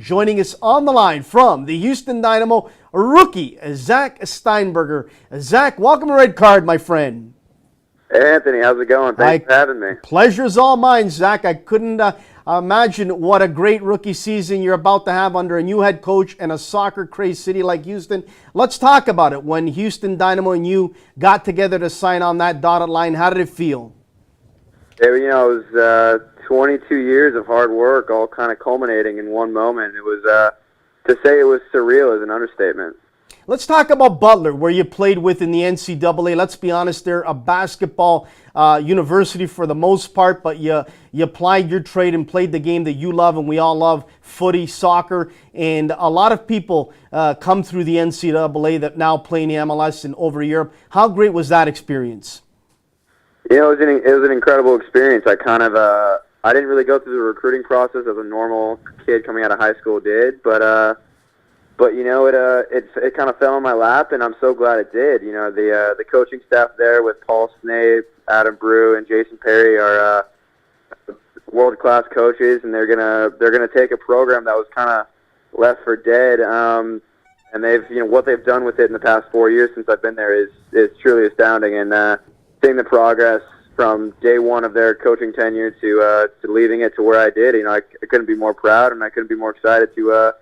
joining us on the line from the Houston Dynamo, rookie Zack Steinberger. Zack, welcome to Red Card, my friend. Hey, Anthony, how's it going? Thanks for having me. Pleasure's all mine, Zack. I couldn't imagine what a great rookie season you're about to have under a new head coach and a soccer-crazed city like Houston. Let's talk about it. When Houston Dynamo and you got together to sign on that dotted line, how did it feel? It was 22 years of hard work, all kind of culminating in one moment. It was, to say it was surreal is an understatement. Let's talk about Butler, where you played with in the NCAA. Let's be honest, they're a basketball university for the most part, but you applied your trade and played the game that you love and we all love, footy, soccer. And a lot of people come through the NCAA that now play in the MLS and over Europe. How great was that experience? You know, it was an incredible experience. I didn't really go through the recruiting process as a normal kid coming out of high school did, but you know, it kind of fell in my lap, and I'm so glad it did. You know, the coaching staff there with Paul Snape, Adam Brew, and Jason Perry are world-class coaches, and they're gonna take a program that was kind of left for dead, and what they've done with it in the past 4 years since I've been there is truly astounding. And seeing the progress from day one of their coaching tenure to leaving it to where I did, you know, I couldn't be more proud, and I couldn't be more excited to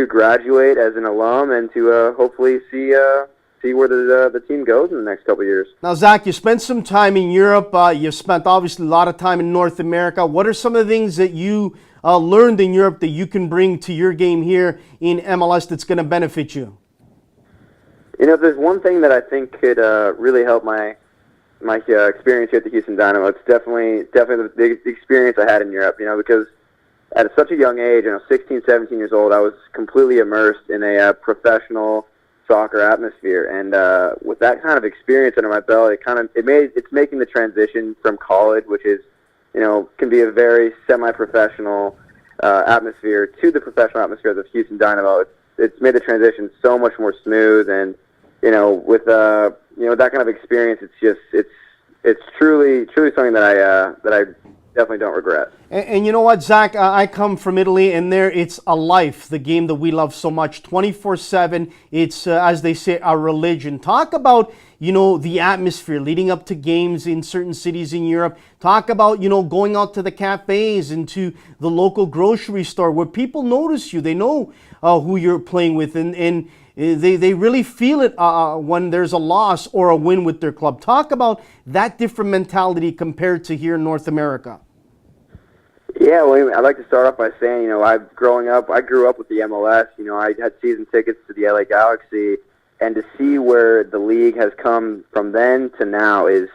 graduate as an alum and to hopefully see where the team goes in the next couple of years. Now, Zack, you spent some time in Europe. You've spent obviously a lot of time in North America. What are some of the things that you learned in Europe that you can bring to your game here in MLS that's going to benefit you? You know, there's one thing that I think could really help my experience here at the Houston Dynamo. It's definitely the experience I had in Europe. You know, because at such a young age, 16, 17 years old, I was completely immersed in a professional soccer atmosphere, and with that kind of experience under my belt, it's making the transition from college, which is, you know, can be a very semi-professional atmosphere, to the professional atmosphere of the Houston Dynamo. It's made the transition so much more smooth, and you know, with that kind of experience, it's truly something that I definitely don't regret. And you know what, Zack? I come from Italy, and there it's a life, the game that we love so much, 24/7. It's, as they say, a religion. Talk about, you know, the atmosphere leading up to games in certain cities in Europe. Talk about, you know, going out to the cafes and to the local grocery store where people notice you. They know who you're playing with, and they really feel it when there's a loss or a win with their club. Talk about that different mentality compared to here in North America. Yeah, well, I'd like to start off by saying, you know, I grew up with the MLS. You know, I had season tickets to the LA Galaxy, and to see where the league has come from then to now is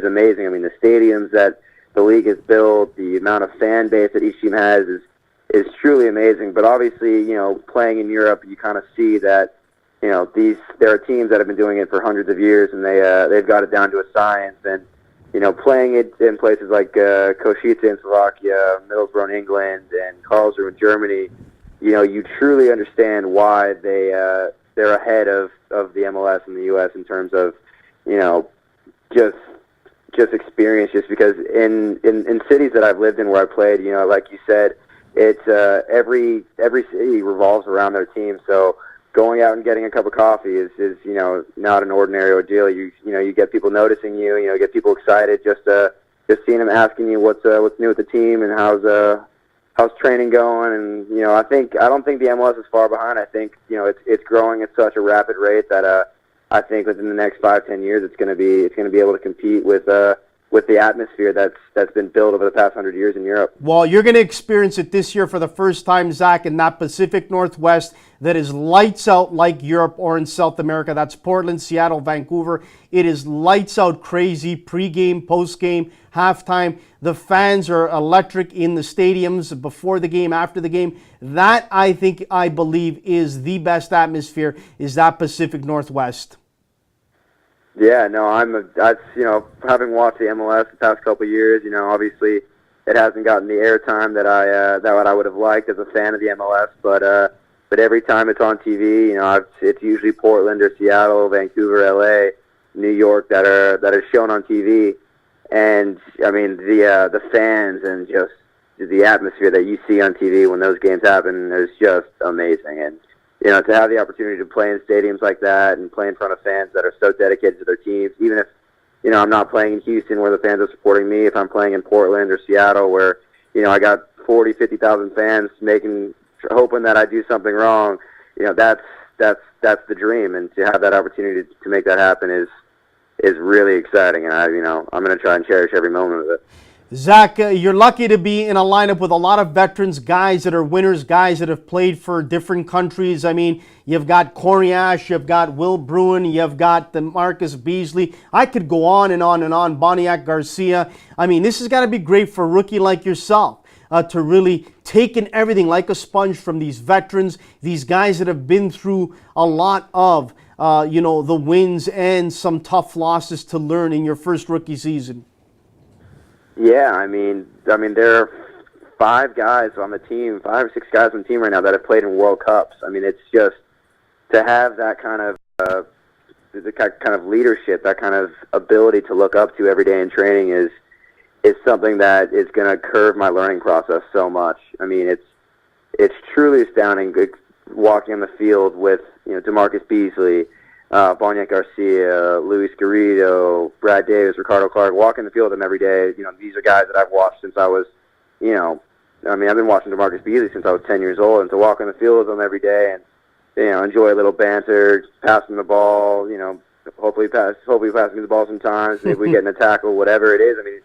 amazing. I mean, the stadiums that the league has built, the amount of fan base that each team has is truly amazing. But obviously, you know, playing in Europe, you kind of see that, you know, there are teams that have been doing it for hundreds of years, and they've got it down to a science. And you know, playing it in places like Košice in Slovakia, Middlesbrough in England, and Karlsruhe in Germany, you know, you truly understand why they're ahead of the MLS and the U.S. in terms of, you know, just experience. Just because in cities that I've lived in where I played, you know, like you said, it's every city revolves around their team. So going out and getting a cup of coffee is you know, not an ordinary ordeal. You know, you get people noticing you. You know, get people excited just seeing them, asking you what's new with the team and how's training going. And you know, I don't think the MLS is far behind. I think, you know, it's growing at such a rapid rate that I think within the next 5-10 years it's going to be able to compete with the atmosphere that's been built over the past 100 years in Europe. Well, you're going to experience it this year for the first time, Zack, in that Pacific Northwest that is lights out like Europe or in South America. That's Portland, Seattle, Vancouver. It is lights out crazy, pregame, postgame, halftime. The fans are electric in the stadiums before the game, after the game. That, I believe, is the best atmosphere, is that Pacific Northwest. Yeah, no, you know, having watched the MLS the past couple of years, you know, obviously it hasn't gotten the airtime that I would have liked as a fan of the MLS, but every time it's on TV, you know, it's usually Portland or Seattle, Vancouver, LA, New York that are shown on TV, and I mean the fans and just the atmosphere that you see on TV when those games happen is just amazing. And to have the opportunity to play in stadiums like that and play in front of fans that are so dedicated to their teams, even if I'm not playing in Houston where the fans are supporting me, if I'm playing in Portland or Seattle where I got 40, 50,000 fans hoping that I do something wrong, that's the dream. And to have that opportunity to make that happen is really exciting. And I'm going to try and cherish every moment of it. Zack, you're lucky to be in a lineup with a lot of veterans, guys that are winners, guys that have played for different countries. I mean, you've got Coriash, you've got Will Bruin, you've got the Marcus Beasley. I could go on and on and on. Boniek Garcia. I mean, this has got to be great for a rookie like yourself to really take in everything like a sponge from these veterans, these guys that have been through a lot of, the wins and some tough losses to learn in your first rookie season. Yeah, I mean, there are 5 or 6 guys on the team right now that have played in World Cups. I mean, it's just to have that kind of leadership, that kind of ability to look up to every day in training is something that is going to curve my learning process so much. I mean, it's truly astounding walking on the field with DeMarcus Beasley, Boniek Garcia, Luis Garrido, Brad Davis, Ricardo Clark, walking the field with them every day. These are guys that I've watched since I was, I've been watching DeMarcus Beasley since I was 10 years old, and to walk on the field with them every day and, enjoy a little banter, passing the ball, hopefully passing me the ball sometimes, maybe we get in a tackle, whatever it is. I mean,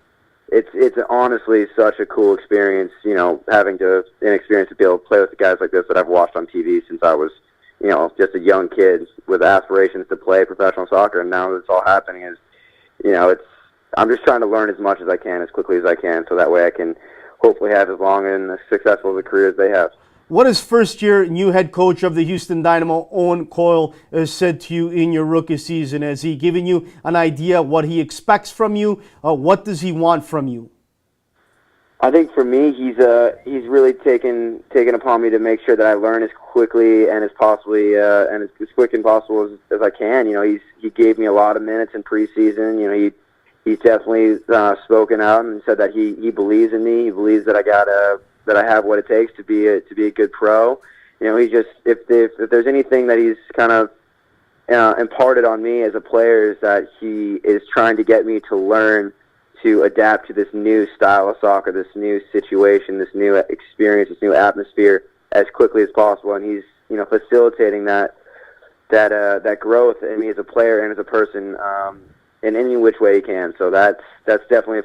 it's honestly such a cool experience, having an experience to be able to play with the guys like this that I've watched on TV since I was, just a young kid with aspirations to play professional soccer, and now it's all happening. I'm just trying to learn as much as I can, as quickly as I can, so that way I can hopefully have as long and as successful of a career as they have. What has first-year new head coach of the Houston Dynamo, Owen Coyle, said to you in your rookie season? Has he given you an idea what he expects from you? What does he want from you? I think for me, he's really taken upon me to make sure that I learn as quickly and as possibly and as quick and possible as I can. He gave me a lot of minutes in preseason. He's definitely spoken out and said that he believes in me. He believes that I have what it takes to be a good pro. He just if there's anything that he's kind of imparted on me as a player is that he is trying to get me to learn to adapt to this new style of soccer, this new situation, this new experience, this new atmosphere as quickly as possible. And he's, facilitating that growth in me as a player and as a person in any which way he can. So that's definitely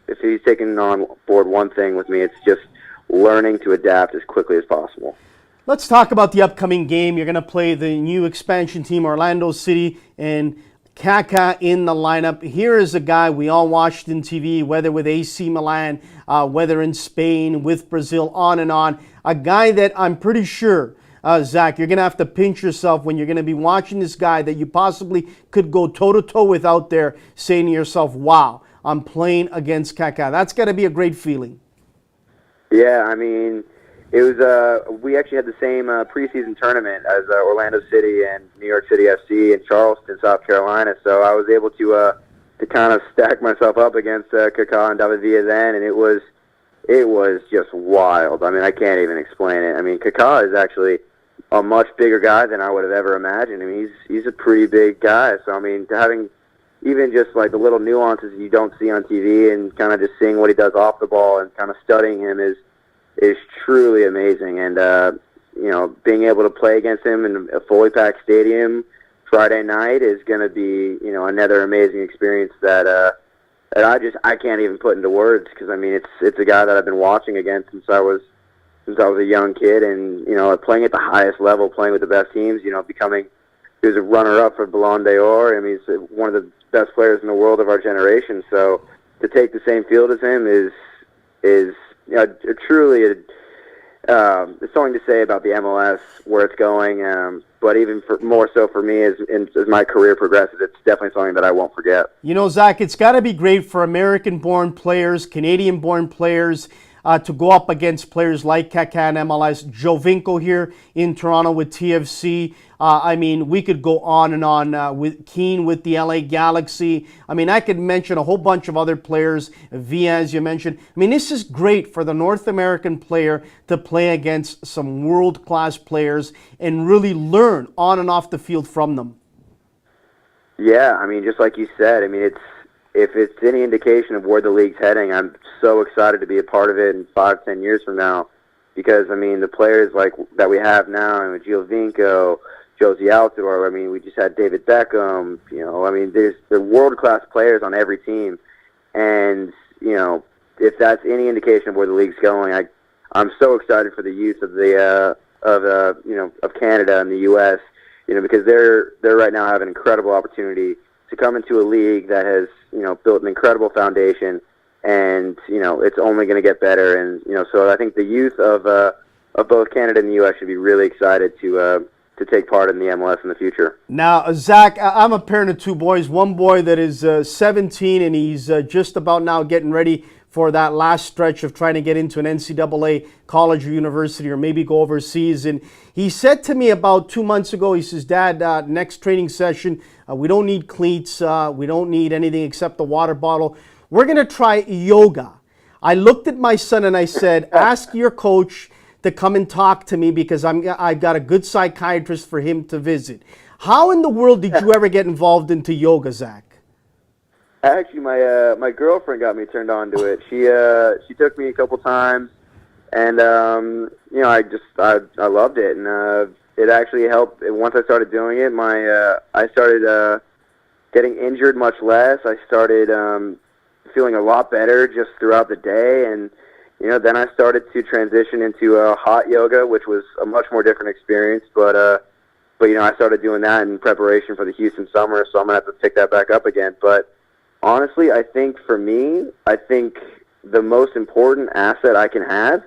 if he's taken on board one thing with me, it's just learning to adapt as quickly as possible. Let's talk about the upcoming game. You're going to play the new expansion team, Orlando City, and Kaká in the lineup. Here is a guy we all watched in TV, whether with AC Milan, whether in Spain, with Brazil, on and on. A guy that I'm pretty sure, Zack, you're going to have to pinch yourself when you're going to be watching this guy that you possibly could go toe-to-toe with out there, saying to yourself, wow, I'm playing against Kaká. That's got to be a great feeling. Yeah, I mean, it was. We actually had the same preseason tournament as Orlando City and New York City FC in Charleston, South Carolina. So I was able to kind of stack myself up against Kaká and David Villa then, and it was just wild. I mean, I can't even explain it. I mean, Kaká is actually a much bigger guy than I would have ever imagined. I mean, he's a pretty big guy. So I mean, having even just like the little nuances you don't see on TV and kind of just seeing what he does off the ball and kind of studying him is truly amazing. And, being able to play against him in a fully packed stadium Friday night is going to be, another amazing experience that I can't even put into words, because, I mean, it's a guy that I've been watching against since I was a young kid, and, playing at the highest level, playing with the best teams, he was a runner-up for Ballon d'Or. I mean, he's one of the best players in the world of our generation. So to take the same field as him is truly there's something to say about the MLS, where it's going. But even more so for me, as my career progresses, it's definitely something that I won't forget. Zack, it's got to be great for American-born players, Canadian-born players, to go up against players like Kaká in MLS, Jovinko here in Toronto with TFC. I mean, we could go on and on with Keane with the LA Galaxy. I mean, I could mention a whole bunch of other players, Villa, as you mentioned. I mean, this is great for the North American player to play against some world-class players and really learn on and off the field from them. Yeah, I mean, just like you said, I mean, if it's any indication of where the league's heading, I'm so excited to be a part of it in 5-10 years from now. Because, I mean, the players like that we have now, I mean, Giovinco, Josie Altidore, I mean, we just had David Beckham, you know, I mean, there's world-class players on every team. And, you know, if that's any indication of where the league's going, I'm so excited for the youth of of Canada and the U.S., you know, because they're right now have an incredible opportunity to come into a league that has, you know, built an incredible foundation, and, you know, it's only going to get better. And, you know, so I think the youth of both Canada and the U.S. should be really excited to take part in the MLS in the future. Now, Zach, I'm a parent of two boys. One boy that is 17, and he's just about now getting ready for that last stretch of trying to get into an NCAA college or university or maybe go overseas. And he said to me about 2 months ago, he says, Dad, next training session, we don't need cleats. We don't need anything except the water bottle. We're going to try yoga. I looked at my son and I said, ask your coach to come and talk to me because I've got a good psychiatrist for him to visit. How in the world did you ever get involved into yoga, Zach? Actually, my girlfriend got me turned on to it. She took me a couple times, and you know, I loved it, and it actually helped. Once I started doing it, I started getting injured much less. I started feeling a lot better just throughout the day, and you know, then I started to transition into hot yoga, which was a much more different experience. But you know, I started doing that in preparation for the Houston summer, so I'm gonna have to pick that back up again. But honestly, I think for me, I think the most important asset I can have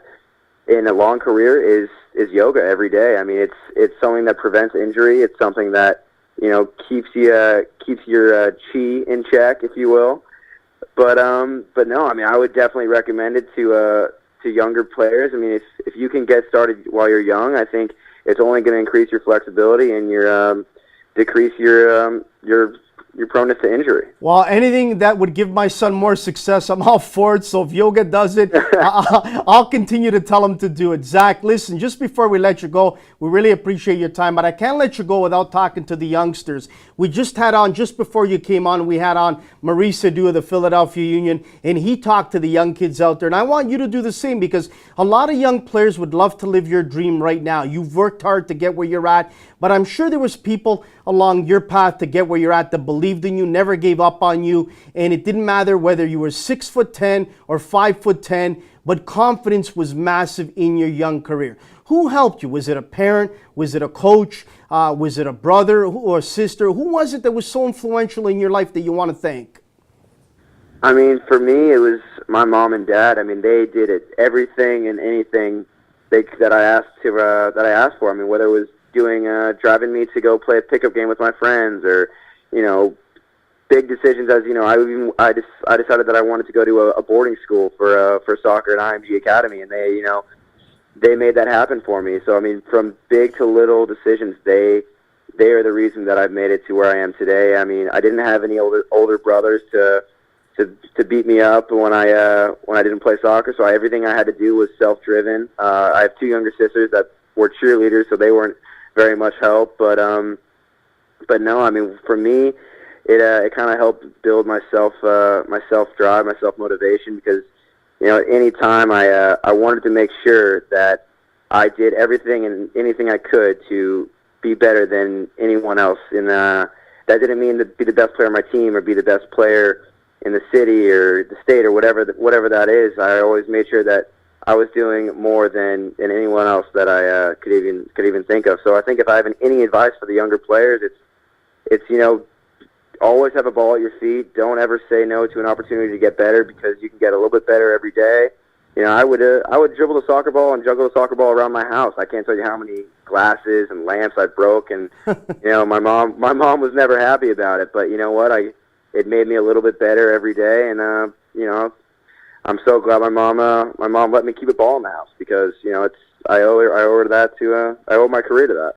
in a long career is yoga every day. I mean, it's something that prevents injury. It's something that, you know, keeps your chi in check, if you will. But no, I mean, I would definitely recommend it to younger players. I mean, if you can get started while you're young, I think it's only going to increase your flexibility and decrease your proneness to injury. Well, anything that would give my son more success, I'm all for it. So if yoga does it, I'll continue to tell him to do it. Zach, listen, just before we let you go, we really appreciate your time, but I can't let you go without talking to the youngsters. We just had on, just before you came on, we had on Maurice Sadu of the Philadelphia Union, and he talked to the young kids out there. And I want you to do the same, because a lot of young players would love to live your dream right now. You've worked hard to get where you're at, but I'm sure there was people along your path to get where you're at that believed in you, never gave up on you, and it didn't matter whether you were 6'10" or 5'10", but confidence was massive in your young career. Who helped you? Was it a parent? Was it a coach? Was it a brother or sister? Who was it that was so influential in your life that you want to thank? I mean, for me, it was my mom and dad. I mean, they did it, everything and anything that I asked for. I mean, whether it was driving me to go play a pickup game with my friends, or, you know, big decisions. As you know, I decided that I wanted to go to a boarding school for soccer at IMG Academy, and they made that happen for me. So I mean, from big to little decisions, they are the reason that I've made it to where I am today. I mean, I didn't have any older brothers to beat me up when I didn't play soccer. So everything I had to do was self-driven. I have two younger sisters that were cheerleaders, so they weren't very much help. But no, I mean, for me, it kind of helped build my self-drive, my self-motivation, because, you know, at any time I wanted to make sure that I did everything and anything I could to be better than anyone else. And that didn't mean to be the best player on my team or be the best player in the city or the state or whatever that is. I always made sure that I was doing more than anyone else that I could even think of. So I think if I have any advice for the younger players, it's you know, always have a ball at your feet. Don't ever say no to an opportunity to get better, because you can get a little bit better every day. You know, I would dribble the soccer ball and juggle the soccer ball around my house. I can't tell you how many glasses and lamps I broke, and you know, my mom was never happy about it. But you know what? It made me a little bit better every day, and you know, I'm so glad my mom let me keep a ball in the house because, you know, I owe her that I owe my career to that.